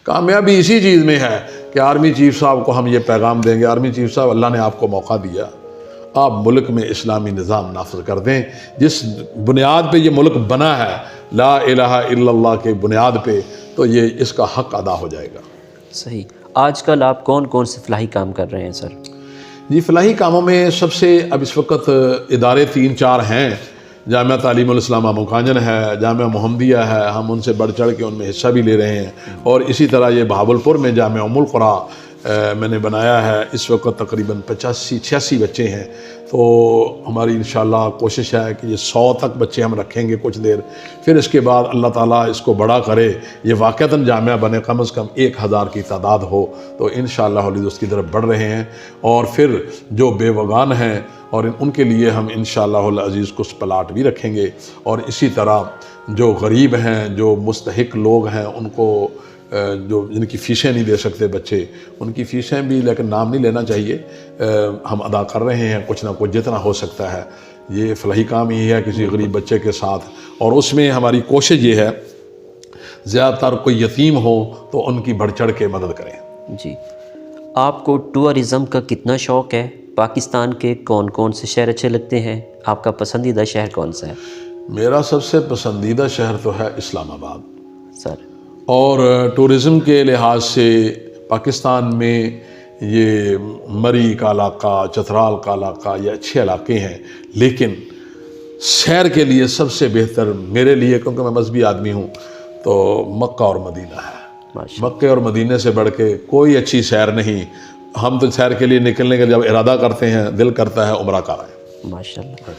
کامیابی اسی چیز میں ہے کہ آرمی چیف صاحب کو ہم یہ پیغام دیں گے، آرمی چیف صاحب اللہ نے آپ کو موقع دیا، آپ ملک میں اسلامی نظام نافذ کر دیں، جس بنیاد پہ یہ ملک بنا ہے لا الہ الا اللہ کے بنیاد پہ، تو یہ اس کا حق ادا ہو جائے گا۔ صحیح۔ آج کل آپ کون کون سے فلاحی کام کر رہے ہیں سر؟ جی فلاحی کاموں میں سب سے اب اس وقت ادارے 3-4 ہیں۔ جامعہ تعلیم الاسلام مکانجن ہے، جامعہ محمدیہ ہے، ہم ان سے بڑھ چڑھ کے ان میں حصہ بھی لے رہے ہیں، اور اسی طرح یہ بہاولپور میں جامعہ ام القریٰ میں نے بنایا ہے، اس وقت تقریباً 85-86 بچے ہیں، تو ہماری انشاءاللہ کوشش ہے کہ یہ 100 تک بچے ہم رکھیں گے کچھ دیر، پھر اس کے بعد اللہ تعالیٰ اس کو بڑا کرے، یہ واقعتاً جامعہ بنے، کم از کم 1000 کی تعداد ہو، تو انشاءاللہ اس کی طرف بڑھ رہے ہیں، اور پھر جو بے وگان ہیں اور ان کے لیے ہم انشاءاللہ العزیز کچھ پلاٹ بھی رکھیں گے، اور اسی طرح جو غریب ہیں، جو مستحق لوگ ہیں، ان کو جو جن کی فیسیں نہیں دے سکتے بچے، ان کی فیسیں بھی، لیکن نام نہیں لینا چاہیے، ہم ادا کر رہے ہیں کچھ نہ کچھ جتنا ہو سکتا ہے۔ یہ فلاحی کام ہی ہے کسی غریب بچے کے ساتھ، اور اس میں ہماری کوشش یہ ہے زیادہ تر کوئی یتیم ہو تو ان کی بڑھ چڑھ کے مدد کریں۔ جی، آپ کو ٹورزم کا کتنا شوق ہے؟ پاکستان کے کون کون سے شہر اچھے لگتے ہیں؟ آپ کا پسندیدہ شہر کون سا ہے؟ میرا سب سے پسندیدہ شہر تو ہے اسلام آباد، سر اور ٹورزم کے لحاظ سے پاکستان میں یہ مری کا علاقہ، چترال کا علاقہ، یہ اچھے علاقے ہیں، لیکن سیر کے لیے سب سے بہتر میرے لیے، کیونکہ میں مذہبی آدمی ہوں، تو مکہ اور مدینہ ہے۔ مکہ اور مدینہ سے بڑھ کے کوئی اچھی سیر نہیں۔ ہم تو سیر کے لیے نکلنے کا جب ارادہ کرتے ہیں، دل کرتا ہے عمرہ کرائیں۔ ماشاء اللہ۔